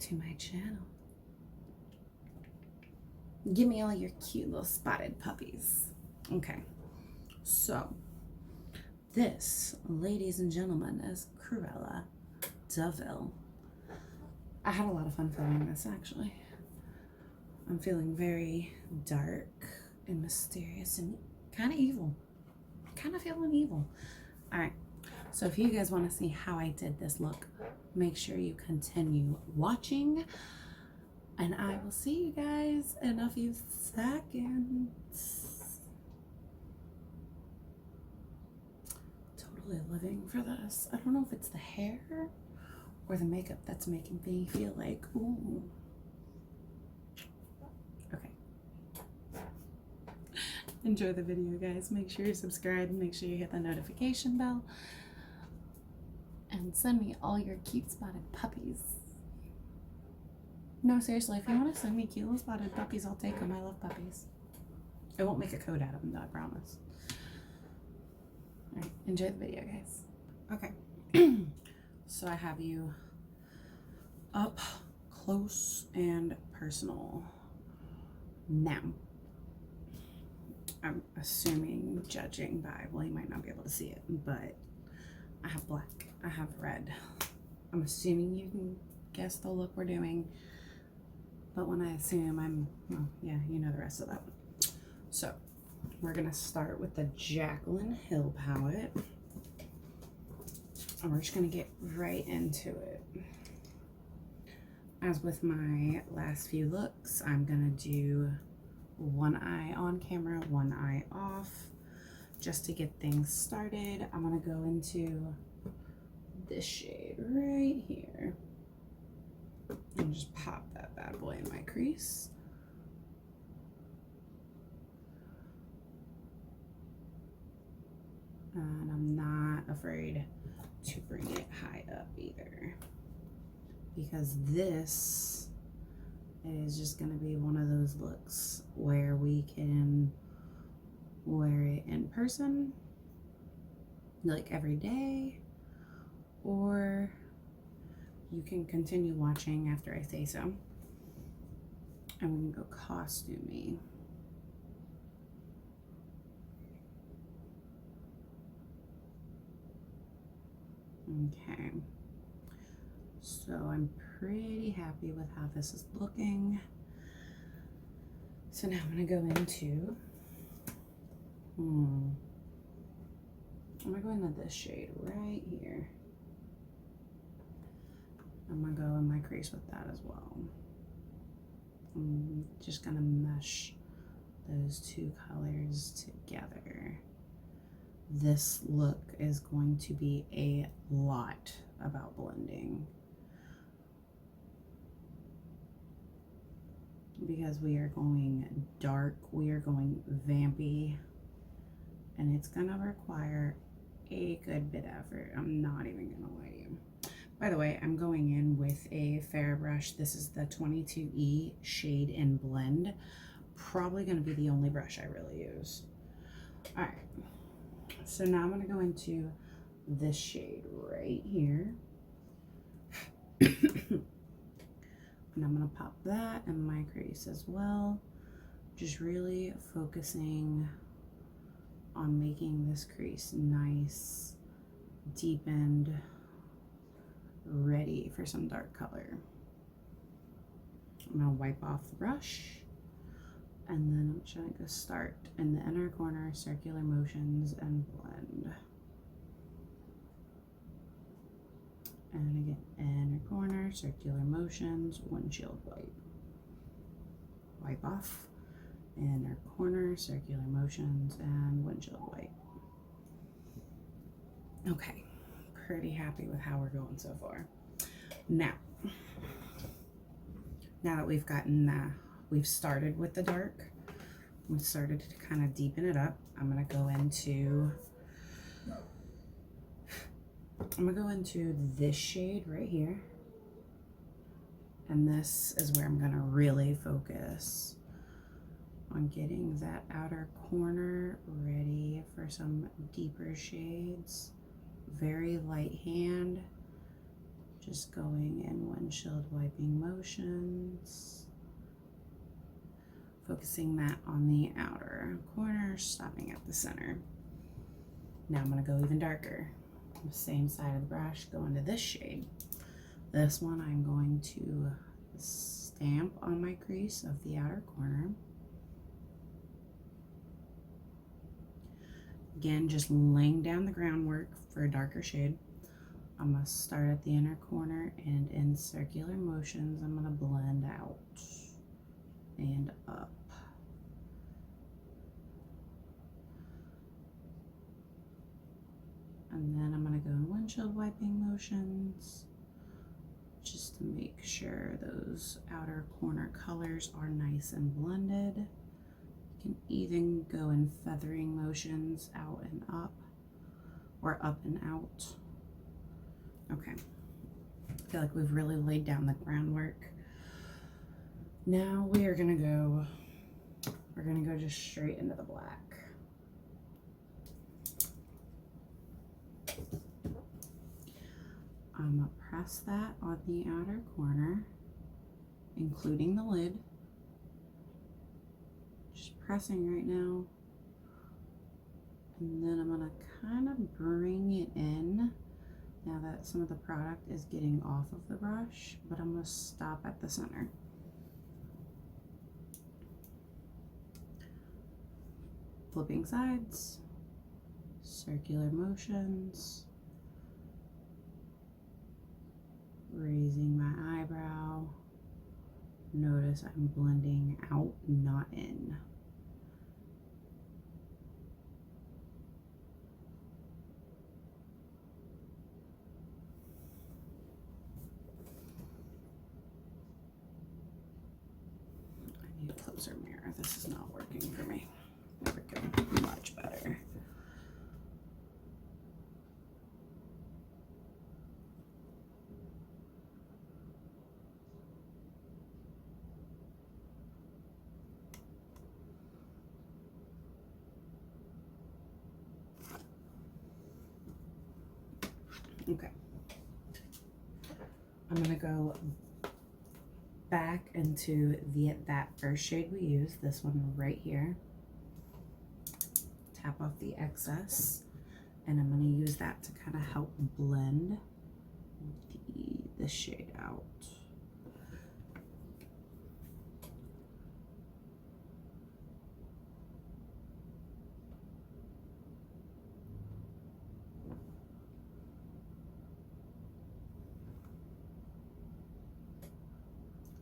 to my channel. Give me all your cute little spotted puppies. Okay, so this, ladies and gentlemen, is Cruella de Vil. I had a lot of fun filming this, actually. I'm feeling very dark and mysterious and kind of evil. Kind of feeling evil. All right, so if you guys want to see how I did this look, make sure you continue watching, and I will see you guys in a few seconds. Totally living for this. I don't know if it's the hair or the makeup that's making me feel like, ooh. Okay. Enjoy the video, guys. Make sure you subscribe and make sure you hit the notification bell. And send me all your cute spotted puppies. No, seriously, if you want to send me cute little spotted puppies, I'll take them. I love puppies. I won't make a code out of them, though, I promise. Alright, enjoy the video, guys. Okay. So I have you up close and personal. Now, I'm assuming, judging by, well, you might not be able to see it, but I have black, I have red. I'm assuming you can guess the look we're doing, but when I assume, well, yeah, you know the rest of that one. So, we're gonna start with the Jaclyn Hill palette, and we're just gonna get right into it. As with my last few looks, I'm gonna do one eye on camera, one eye off, just to get things started. I'm gonna go into this shade right here and just pop that bad boy in my crease. And I'm not afraid to bring it high up either, because this is just going to be one of those looks where we can wear it in person, like every day, or you can continue watching after I say so, and we can go costumey. Okay, so I'm pretty happy with how this is looking. So now I'm gonna go into, I'm gonna go into this shade right here. I'm gonna go in my crease with that as well. I'm just gonna mesh those two colors together. This look is going to be a lot about blending, because we are going dark, we are going vampy, and it's gonna require a good bit of effort. I'm not even gonna lie to you. By the way, I'm going in with a fair brush. This is the 22E Shade and Blend. Probably gonna be the only brush I really use. All right. So now I'm going to go into this shade right here. And I'm going to pop that in my crease as well. Just really focusing on making this crease nice, deepened, ready for some dark color. I'm going to wipe off the brush. And then I'm just going to go start in the inner corner, circular motions, and blend. And again, inner corner, circular motions, windshield white. Wipe off, inner corner, circular motions, and windshield white. Okay, pretty happy with how we're going so far. Now that we've gotten we've started with the dark, we started to kind of deepen it up. I'm gonna go into this shade right here, and this is where I'm gonna really focus on getting that outer corner ready for some deeper shades. Very light hand, Just going in windshield wiping motions. Focusing that on the outer corner, stopping at the center. Now I'm going to go even darker. The same side of the brush, go into this shade. This one I'm going to stamp on my crease of the outer corner. Again, just laying down the groundwork for a darker shade. I'm going to start at the inner corner, and in circular motions I'm going to blend out and up. And then I'm going to go in windshield wiping motions just to make sure those outer corner colors are nice and blended. You can even go in feathering motions out and up, or up and out. Okay, I feel like we've really laid down the groundwork. Now we're gonna go just straight into the black. I'm gonna press that on the outer corner, including the lid. Just pressing right now. And then I'm gonna kind of bring it in now that some of the product is getting off of the brush, but I'm gonna stop at the center. Flipping sides, circular motions, raising my eyebrow. Notice I'm blending out, not in. I need a closer mirror. This is not working for me. There we go, much better. Okay. I'm gonna go back into that first shade we used, this one right here. Tap off the excess, and I'm going to use that to kind of help blend the shade out.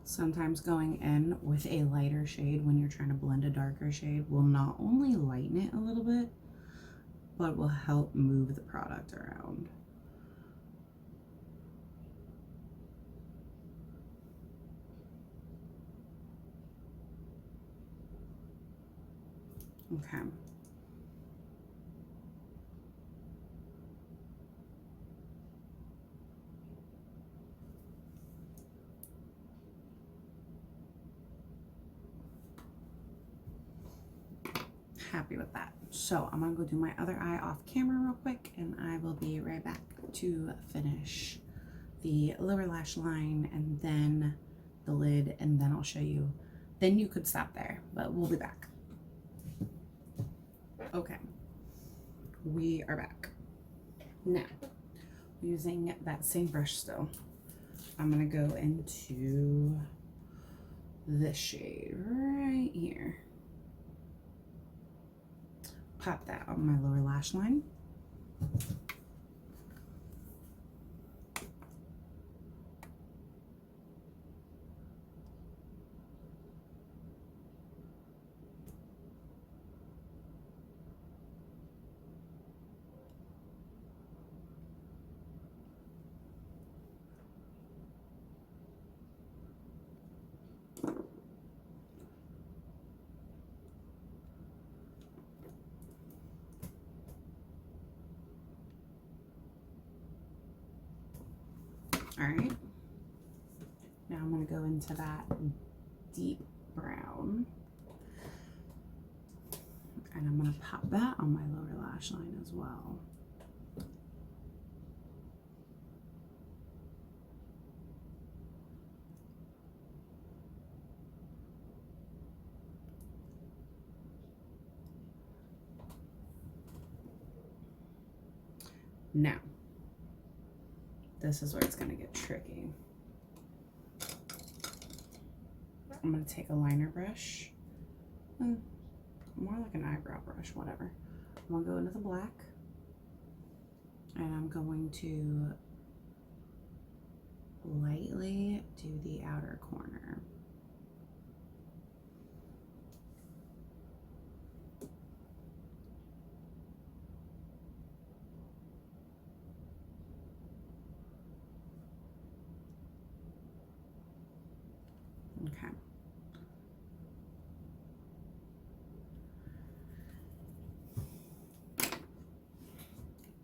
Sometimes going in with a lighter shade when you're trying to blend a darker shade will not only lighten it a little bit, but will help move the product around. Okay. Happy with that. So I'm gonna go do my other eye off camera real quick, and I will be right back to finish the lower lash line and then the lid, and then I'll show you. Then you could stop there, but we'll be back. Okay, we are back. Now, using that same brush still, I'm gonna go into this shade right here. Pop that on my lower lash line. All right, now I'm going to go into that deep brown, and I'm going to pop that on my lower lash line as well. Now, this is where it's going to get tricky. I'm going to take a liner brush, more like an eyebrow brush, whatever. I'm going to go into the black, and I'm going to lightly do the outer corner. Okay.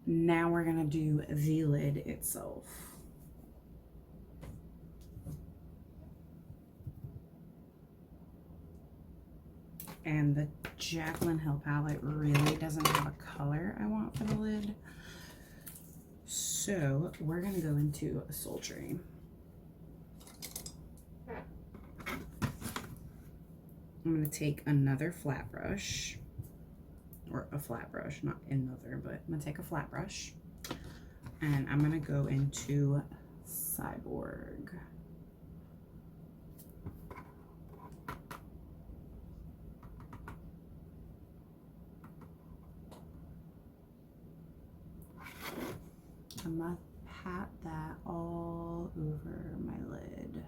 Now we're gonna do the lid itself. And the Jaclyn Hill palette really doesn't have a color I want for the lid. So we're gonna go into a Sultry. I'm gonna take another flat brush, or a flat brush, not another, but I'm gonna take a flat brush, and I'm gonna go into Cyborg. I'm gonna pat that all over my lid.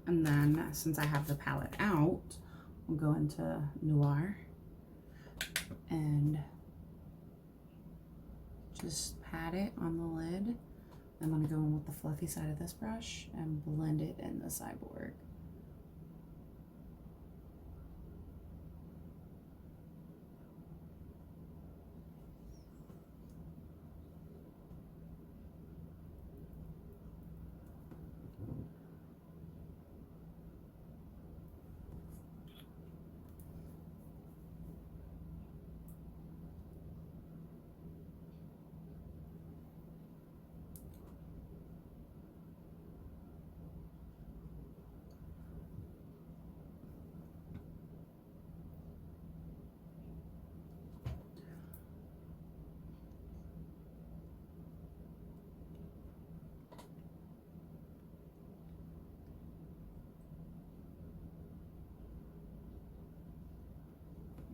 And then, since I have the palette out, we'll go into Noir and just pat it on the lid. I'm going to go in with the fluffy side of this brush and blend it in the Cyborg.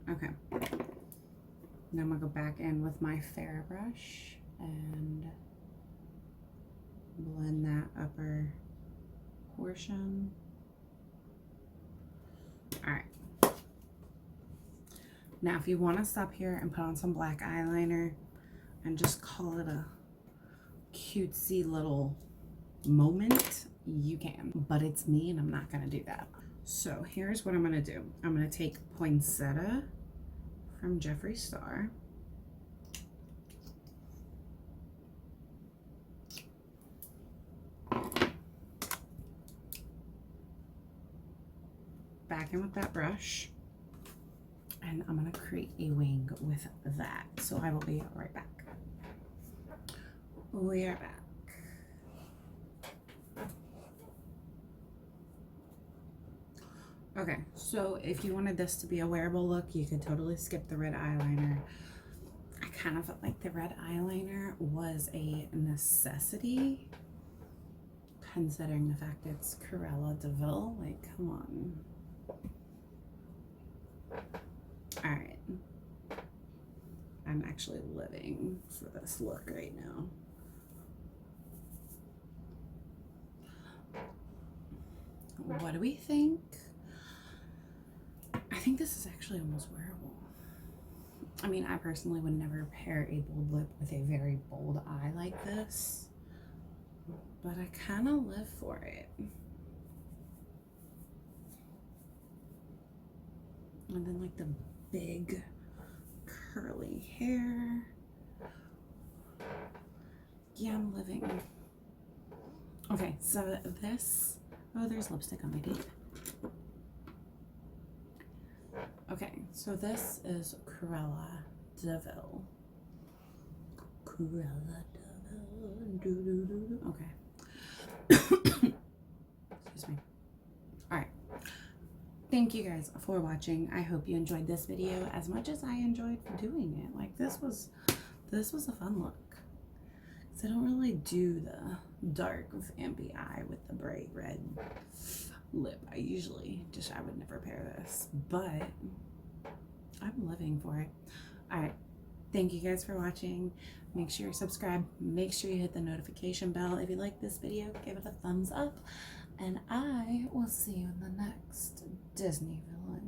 Okay, now I'm gonna go back in with my fair brush and blend that upper portion. All right, now if you want to stop here and put on some black eyeliner and just call it a cutesy little moment, you can, but it's me and I'm not gonna do that. So here's what I'm gonna do. I'm gonna take Poinsetta from Jeffree Star. Back in with that brush. And I'm gonna create a wing with that. So I will be right back. We are back. Okay, so if you wanted this to be a wearable look, you could totally skip the red eyeliner. I kind of felt like the red eyeliner was a necessity, considering the fact it's Cruella de Vil. Like, come on. All right. I'm actually living for this look right now. What do we think? I think this is actually almost wearable. I mean, I personally would never pair a bold lip with a very bold eye like this, but I kind of live for it. And then like the big curly hair. Yeah, I'm living. Okay, so this Oh, there's lipstick on my teeth. Okay, so this is Cruella de Vil. Cruella de Vil. Okay. Excuse me. Alright. Thank you guys for watching. I hope you enjoyed this video as much as I enjoyed doing it. Like, this was a fun look. Because I don't really do the dark vampy eye with the bright red lip. I would never pair this. But I'm living for it. Alright. Thank you guys for watching. Make sure you're subscribed. Make sure you hit the notification bell. If you like this video, give it a thumbs up. And I will see you in the next Disney villain.